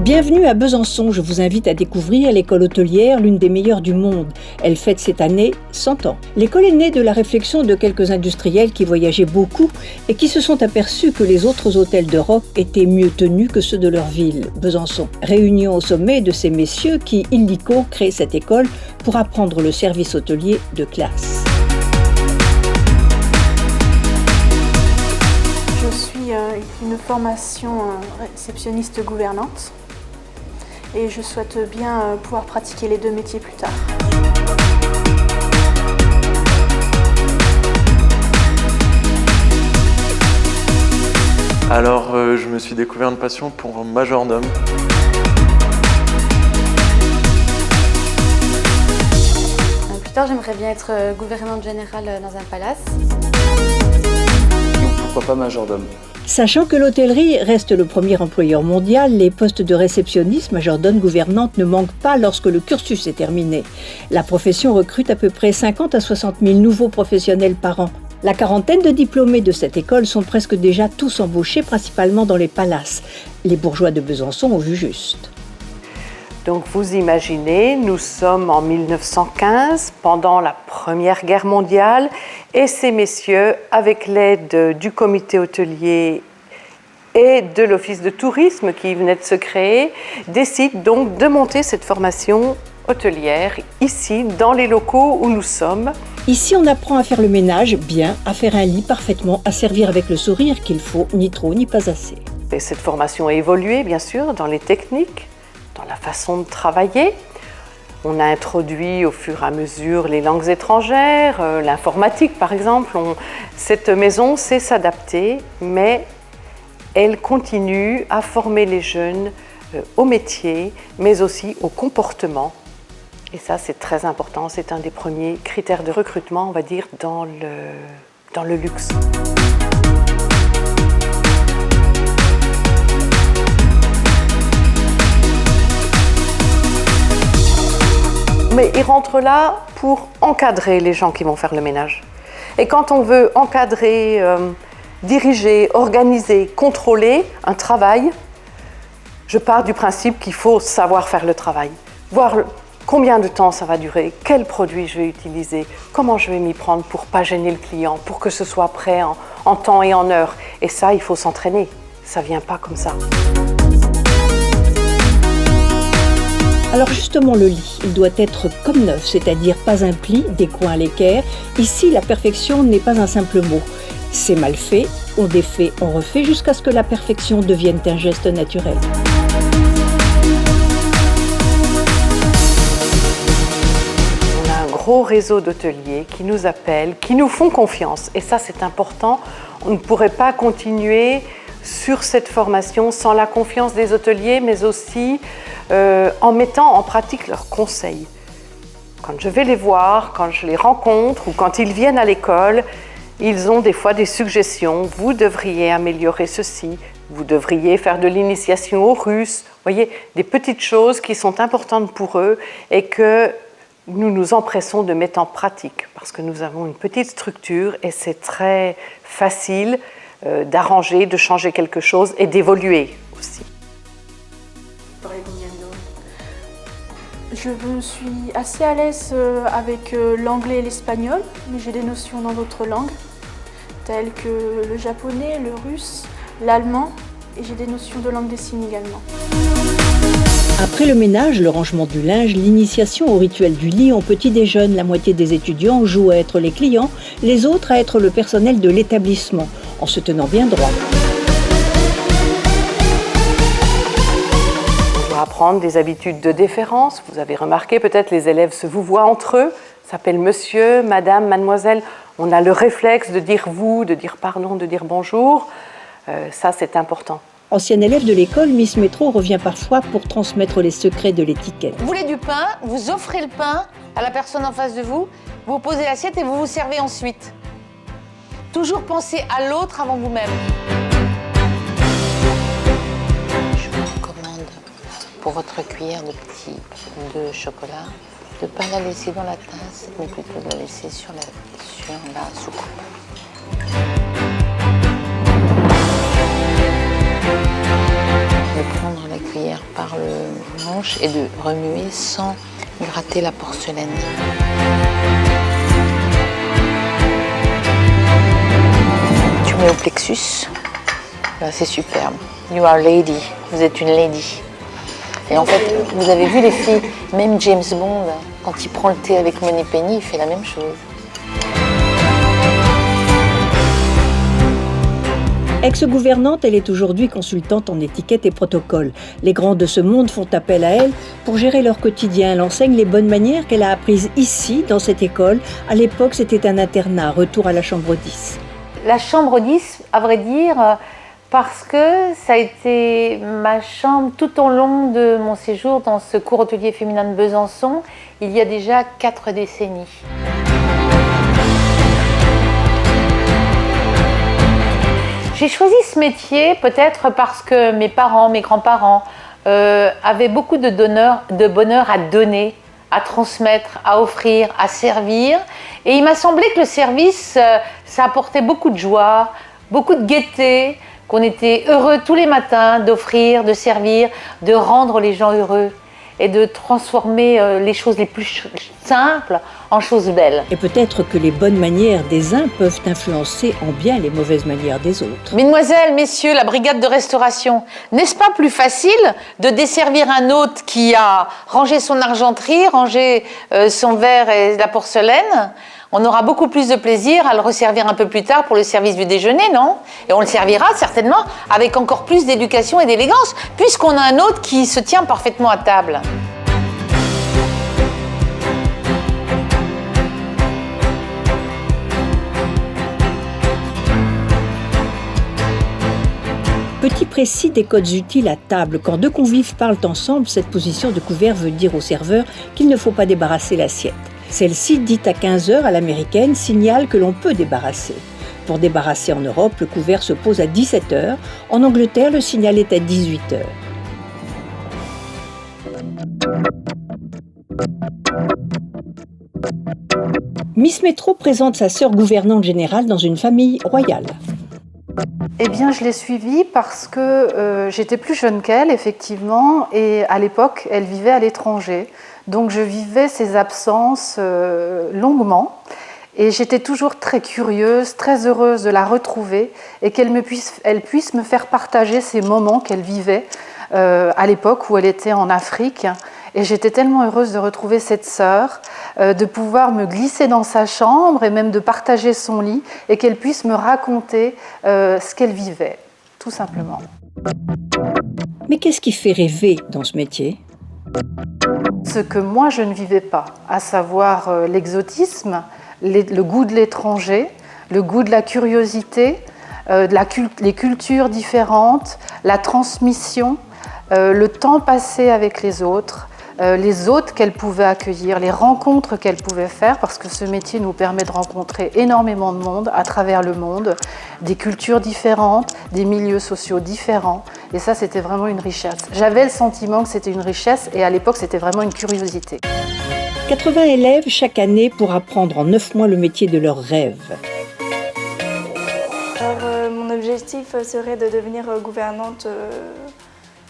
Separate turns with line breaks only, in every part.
Bienvenue à Besançon, je vous invite à découvrir l'école hôtelière, l'une des meilleures du monde. Elle fête cette année 100 ans. L'école est née de la réflexion de quelques industriels qui voyageaient beaucoup et qui se sont aperçus que les autres hôtels d'Europe étaient mieux tenus que ceux de leur ville, Besançon. Réunion au sommet de ces messieurs qui, illico, créent cette école pour apprendre le service hôtelier de classe.
Je suis une formation réceptionniste gouvernante et je souhaite bien pouvoir pratiquer les deux métiers plus tard.
Alors, je me suis découvert une passion pour majordome.
Plus tard, j'aimerais bien être gouvernante générale dans un palace.
Pourquoi pas majordome ?
Sachant que l'hôtellerie reste le premier employeur mondial, les postes de réceptionniste, majordome, gouvernante ne manquent pas lorsque le cursus est terminé. La profession recrute à peu près 50 à 60 000 nouveaux professionnels par an. La quarantaine de diplômés de cette école sont presque déjà tous embauchés, principalement dans les palaces. Les bourgeois de Besançon ont vu juste.
Donc vous imaginez, nous sommes en 1915, pendant la Première Guerre mondiale, et ces messieurs, avec l'aide du comité hôtelier et de l'office de tourisme qui venait de se créer, décident donc de monter cette formation hôtelière ici, dans les locaux où nous sommes.
Ici, on apprend à faire le ménage bien, à faire un lit parfaitement, à servir avec le sourire qu'il faut, ni trop ni pas assez.
Et cette formation a évolué, bien sûr, dans les techniques, dans la façon de travailler. On a introduit au fur et à mesure les langues étrangères, l'informatique par exemple. Cette maison sait s'adapter, mais elle continue à former les jeunes au métier, mais aussi au comportement. Et ça, c'est très important, c'est un des premiers critères de recrutement, on va dire, dans le luxe. Mais ils rentrent là pour encadrer les gens qui vont faire le ménage. Et quand on veut encadrer, diriger, organiser, contrôler un travail, je pars du principe qu'il faut savoir faire le travail. Voir combien de temps ça va durer, quel produit je vais utiliser, comment je vais m'y prendre pour ne pas gêner le client, pour que ce soit prêt en temps et en heure. Et ça, il faut s'entraîner. Ça ne vient pas comme ça.
Alors justement, le lit, il doit être comme neuf, c'est-à-dire pas un pli, des coins à l'équerre. Ici, la perfection n'est pas un simple mot. C'est mal fait, on défait, on refait, jusqu'à ce que la perfection devienne un geste naturel.
On a un gros réseau d'hôteliers qui nous appellent, qui nous font confiance. Et ça, c'est important. On ne pourrait pas continuer sur cette formation sans la confiance des hôteliers, mais aussi en mettant en pratique leurs conseils. Quand je vais les voir, quand je les rencontre ou quand ils viennent à l'école, ils ont des fois des suggestions. Vous devriez améliorer ceci, vous devriez faire de l'initiation au russe. Vous voyez, des petites choses qui sont importantes pour eux et que nous nous empressons de mettre en pratique parce que nous avons une petite structure et c'est très facile d'arranger, de changer quelque chose et d'évoluer aussi.
Je suis assez à l'aise avec l'anglais et l'espagnol, mais j'ai des notions dans d'autres langues, telles que le japonais, le russe, l'allemand, et j'ai des notions de langue des signes également.
Après le ménage, le rangement du linge, l'initiation au rituel du lit, on petit déjeune. La moitié des étudiants jouent à être les clients, les autres à être le personnel de l'établissement, en se tenant bien droit.
Apprendre des habitudes de déférence. Vous avez remarqué, peut-être les élèves se vouvoient entre eux, s'appellent monsieur, madame, mademoiselle. On a le réflexe de dire vous, de dire pardon, de dire bonjour. Ça, c'est important.
Ancienne élève de l'école, Miss Métro revient parfois pour transmettre les secrets de l'étiquette.
Vous voulez du pain, vous offrez le pain à la personne en face de vous, vous posez l'assiette et vous vous servez ensuite. Toujours penser à l'autre avant vous-même.
Pour votre cuillère de chocolat, de ne pas la laisser dans la tasse, mais plutôt de la laisser sur la soucoupe. De prendre la cuillère par le manche et de remuer sans gratter la porcelaine. Tu mets au plexus. Là, c'est superbe. You are lady. Vous êtes une lady. Et en fait, vous avez vu les filles, même James Bond, quand il prend le thé avec Moneypenny, il fait la même chose.
Ex-gouvernante, elle est aujourd'hui consultante en étiquette et protocole. Les grands de ce monde font appel à elle pour gérer leur quotidien. Elle enseigne les bonnes manières qu'elle a apprises ici, dans cette école. À l'époque, c'était un internat, retour à la chambre 10.
La chambre 10, à vrai dire, parce que ça a été ma chambre tout au long de mon séjour dans ce cours hôtelier féminin de Besançon, il y a déjà 4 décennies. J'ai choisi ce métier peut-être parce que mes parents, mes grands-parents avaient beaucoup de bonheur à donner, à transmettre, à offrir, à servir. Et il m'a semblé que le service, ça apportait beaucoup de joie, beaucoup de gaieté, qu'on était heureux tous les matins d'offrir, de servir, de rendre les gens heureux et de transformer les choses les plus simples en choses belles.
Et peut-être que les bonnes manières des uns peuvent influencer en bien les mauvaises manières des autres.
Mesdemoiselles, messieurs, la brigade de restauration, n'est-ce pas plus facile de desservir un hôte qui a rangé son argenterie, rangé son verre et la porcelaine? On aura beaucoup plus de plaisir à le resservir un peu plus tard pour le service du déjeuner, non? Et on le servira certainement avec encore plus d'éducation et d'élégance, puisqu'on a un hôte qui se tient parfaitement à table.
Petit précis des codes utiles à table. Quand deux convives parlent ensemble, cette position de couvert veut dire au serveur qu'il ne faut pas débarrasser l'assiette. Celle-ci, dite à 15 heures à l'américaine, signale que l'on peut débarrasser. Pour débarrasser en Europe, le couvert se pose à 17 heures. En Angleterre, le signal est à 18 heures. Miss Métro présente sa sœur gouvernante générale dans une famille royale.
Eh bien, je l'ai suivie parce que j'étais plus jeune qu'elle, effectivement, et à l'époque, elle vivait à l'étranger. Donc, je vivais ses absences longuement. Et j'étais toujours très curieuse, très heureuse de la retrouver et qu'elle puisse me faire partager ces moments qu'elle vivait à l'époque où elle était en Afrique. Et j'étais tellement heureuse de retrouver cette sœur, de pouvoir me glisser dans sa chambre et même de partager son lit et qu'elle puisse me raconter ce qu'elle vivait, tout simplement.
Mais qu'est-ce qui fait rêver dans ce métier ?
Ce que moi je ne vivais pas, à savoir l'exotisme, le goût de l'étranger, le goût de la curiosité, les cultures différentes, la transmission, le temps passé avec les autres qu'elle pouvait accueillir, les rencontres qu'elle pouvait faire, parce que ce métier nous permet de rencontrer énormément de monde à travers le monde, des cultures différentes, des milieux sociaux différents, et ça c'était vraiment une richesse. J'avais le sentiment que c'était une richesse et à l'époque c'était vraiment une curiosité.
80 élèves chaque année pour apprendre en 9 mois le métier de leurs rêves.
Alors, mon objectif serait de devenir gouvernante,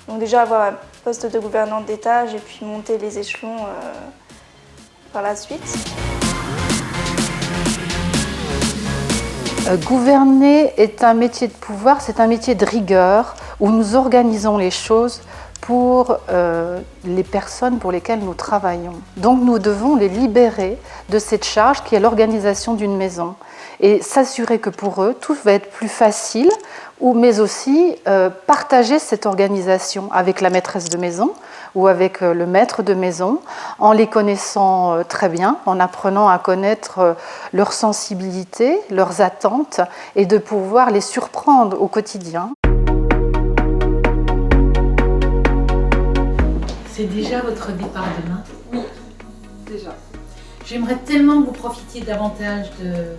donc déjà avoir un poste de gouvernante d'étage et puis monter les échelons par la suite.
Gouverner est un métier de pouvoir, c'est un métier de rigueur où nous organisons les choses pour les personnes pour lesquelles nous travaillons. Donc nous devons les libérer de cette charge qui est l'organisation d'une maison et s'assurer que pour eux tout va être plus facile, mais aussi partager cette organisation avec la maîtresse de maison ou avec le maître de maison en les connaissant très bien, en apprenant à connaître leurs sensibilités, leurs attentes et de pouvoir les surprendre au quotidien.
C'est déjà votre départ demain?
Oui, déjà.
J'aimerais tellement que vous profitiez davantage de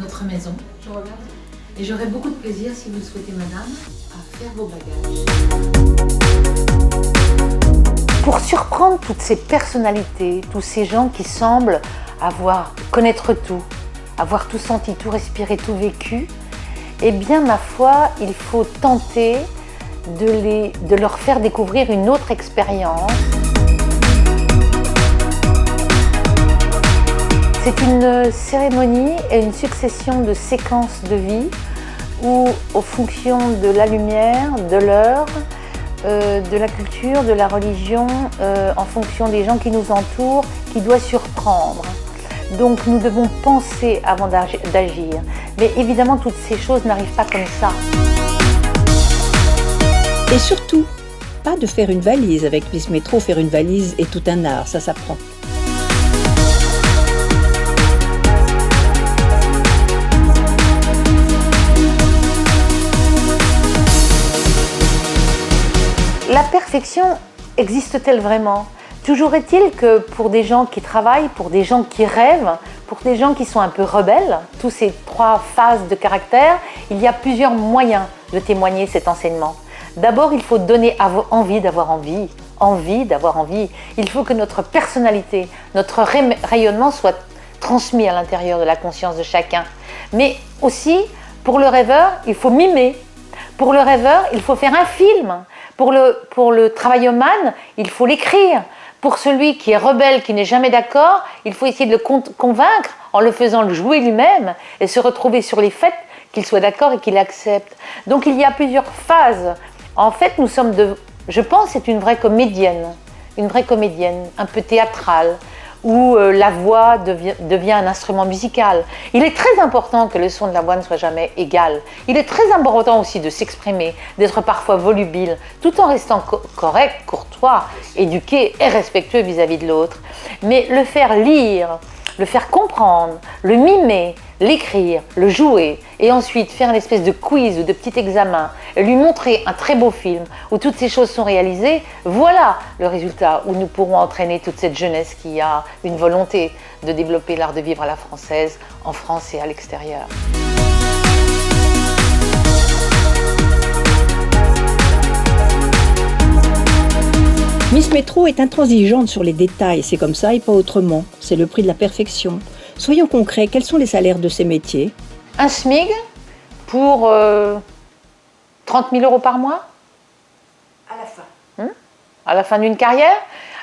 notre maison.
Je reviens.
Et j'aurais beaucoup de plaisir, si vous le souhaitez, madame, à faire vos bagages.
Pour surprendre toutes ces personnalités, tous ces gens qui semblent connaître tout, avoir tout senti, tout respiré, tout vécu, eh bien, ma foi, il faut tenter de leur faire découvrir une autre expérience. C'est une cérémonie et une succession de séquences de vie où, aux fonctions de la lumière, de l'heure, de la culture, de la religion, en fonction des gens qui nous entourent, qui doit surprendre. Donc nous devons penser avant d'agir. Mais évidemment, toutes ces choses n'arrivent pas comme ça.
Et surtout, pas de faire une valise. Avec Miss Métro, faire une valise est tout un art, ça s'apprend.
La perfection existe-t-elle vraiment? Toujours est-il que pour des gens qui travaillent, pour des gens qui rêvent, pour des gens qui sont un peu rebelles, tous ces trois phases de caractère, il y a plusieurs moyens de témoigner cet enseignement. D'abord, il faut donner envie d'avoir envie, envie d'avoir envie. Il faut que notre personnalité, notre rayonnement soit transmis à l'intérieur de la conscience de chacun. Mais aussi, pour le rêveur, il faut mimer. Pour le rêveur, il faut faire un film. Pour le travaillomane, il faut l'écrire. Pour celui qui est rebelle, qui n'est jamais d'accord, il faut essayer de le convaincre en le faisant le jouer lui-même et se retrouver sur les faits, qu'il soit d'accord et qu'il accepte. Donc il y a plusieurs phases. En fait, nous sommes je pense, c'est une vraie comédienne, un peu théâtrale, où la voix devient un instrument musical. Il est très important que le son de la voix ne soit jamais égal. Il est très important aussi de s'exprimer, d'être parfois volubile, tout en restant correct, courtois, éduqué et respectueux vis-à-vis de l'autre. Mais le faire lire, le faire comprendre, le mimer, l'écrire, le jouer et ensuite faire une espèce de quiz ou de petit examen et lui montrer un très beau film où toutes ces choses sont réalisées, voilà le résultat où nous pourrons entraîner toute cette jeunesse qui a une volonté de développer l'art de vivre à la française en France et à l'extérieur.
Miss Métro est intransigeante sur les détails, c'est comme ça et pas autrement. C'est le prix de la perfection. Soyons concrets, quels sont les salaires de ces métiers?
Un SMIG pour 30 000 € par mois.
À la fin.
À la fin d'une carrière.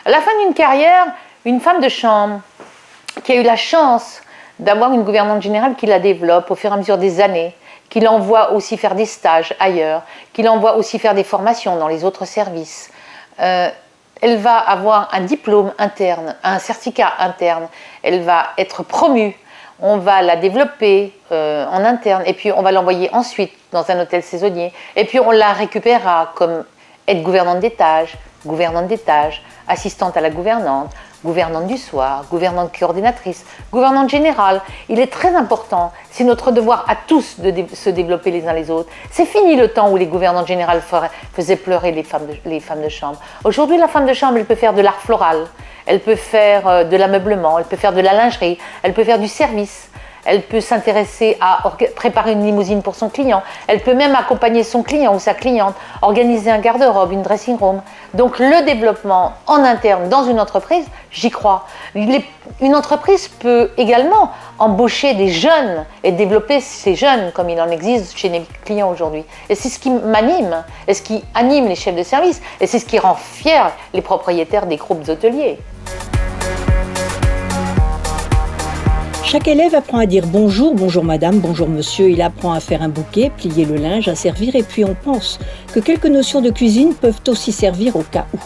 À la fin d'une carrière, une femme de chambre qui a eu la chance d'avoir une gouvernante générale qui la développe au fur et à mesure des années, qui l'envoie aussi faire des stages ailleurs, qui l'envoie aussi faire des formations dans les autres services. Elle va avoir un diplôme interne, un certificat interne, elle va être promue, on va la développer en interne et puis on va l'envoyer ensuite dans un hôtel saisonnier et puis on la récupérera comme aide gouvernante d'étage, assistante à la gouvernante, gouvernante du soir, gouvernante coordinatrice, gouvernante générale. Il est très important, c'est notre devoir à tous de se développer les uns les autres. C'est fini le temps où les gouvernantes générales faisaient pleurer les femmes de chambre. Aujourd'hui, la femme de chambre, elle peut faire de l'art floral, elle peut faire de l'ameublement, elle peut faire de la lingerie, elle peut faire du service. Elle peut s'intéresser à préparer une limousine pour son client. Elle peut même accompagner son client ou sa cliente, organiser un garde-robe, une dressing room. Donc le développement en interne dans une entreprise, j'y crois. Une entreprise peut également embaucher des jeunes et développer ces jeunes comme il en existe chez les clients aujourd'hui. Et c'est ce qui m'anime, et ce qui anime les chefs de service, et c'est ce qui rend fiers les propriétaires des groupes hôteliers.
Chaque élève apprend à dire bonjour, bonjour madame, bonjour monsieur. Il apprend à faire un bouquet, plier le linge, à servir et puis on pense que quelques notions de cuisine peuvent aussi servir au cas où.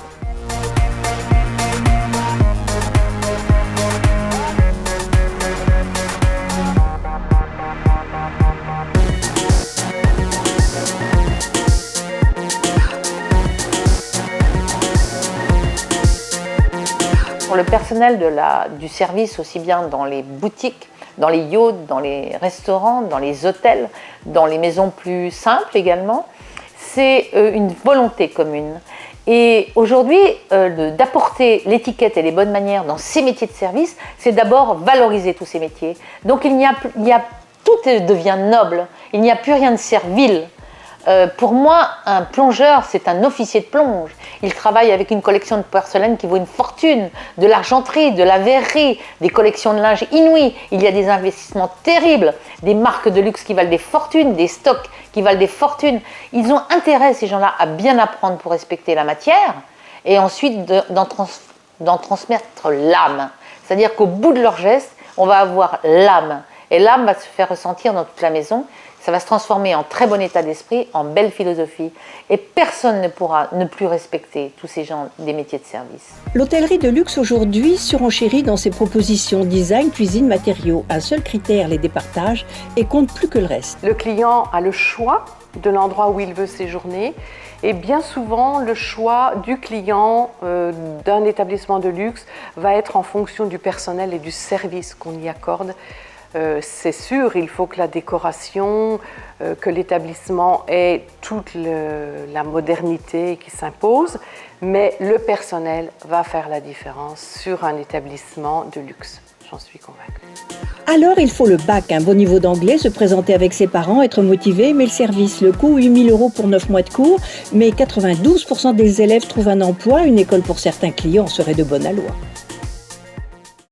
Pour le personnel du service, aussi bien dans les boutiques, dans les yachts, dans les restaurants, dans les hôtels, dans les maisons plus simples également, c'est une volonté commune. Et aujourd'hui, d'apporter l'étiquette et les bonnes manières dans ces métiers de service, c'est d'abord valoriser tous ces métiers. Donc tout devient noble, il n'y a plus rien de servile. Pour moi, un plongeur, c'est un officier de plonge. Il travaille avec une collection de porcelaine qui vaut une fortune, de l'argenterie, de la verrerie, des collections de linge inouïes. Il y a des investissements terribles, des marques de luxe qui valent des fortunes, des stocks qui valent des fortunes. Ils ont intérêt, ces gens-là, à bien apprendre pour respecter la matière et ensuite d'en transmettre l'âme. C'est-à-dire qu'au bout de leur geste, on va avoir l'âme. Et l'âme va se faire ressentir dans toute la maison. Ça va se transformer en très bon état d'esprit, en belle philosophie. Et personne ne pourra ne plus respecter tous ces gens des métiers de service.
L'hôtellerie de luxe aujourd'hui surenchérit dans ses propositions design, cuisine, matériaux. Un seul critère les départage et compte plus que le reste.
Le client a le choix de l'endroit où il veut séjourner. Et bien souvent, le choix du client d'un établissement de luxe va être en fonction du personnel et du service qu'on y accorde. C'est sûr, il faut que la décoration, que l'établissement ait toute la modernité qui s'impose, mais le personnel va faire la différence sur un établissement de luxe. J'en suis convaincue.
Alors il faut le bac, un bon niveau d'anglais, se présenter avec ses parents, être motivé, mais le service, le coût 8 000 € pour 9 mois de cours, mais 92% des élèves trouvent un emploi, une école pour certains clients serait de bonne aloi.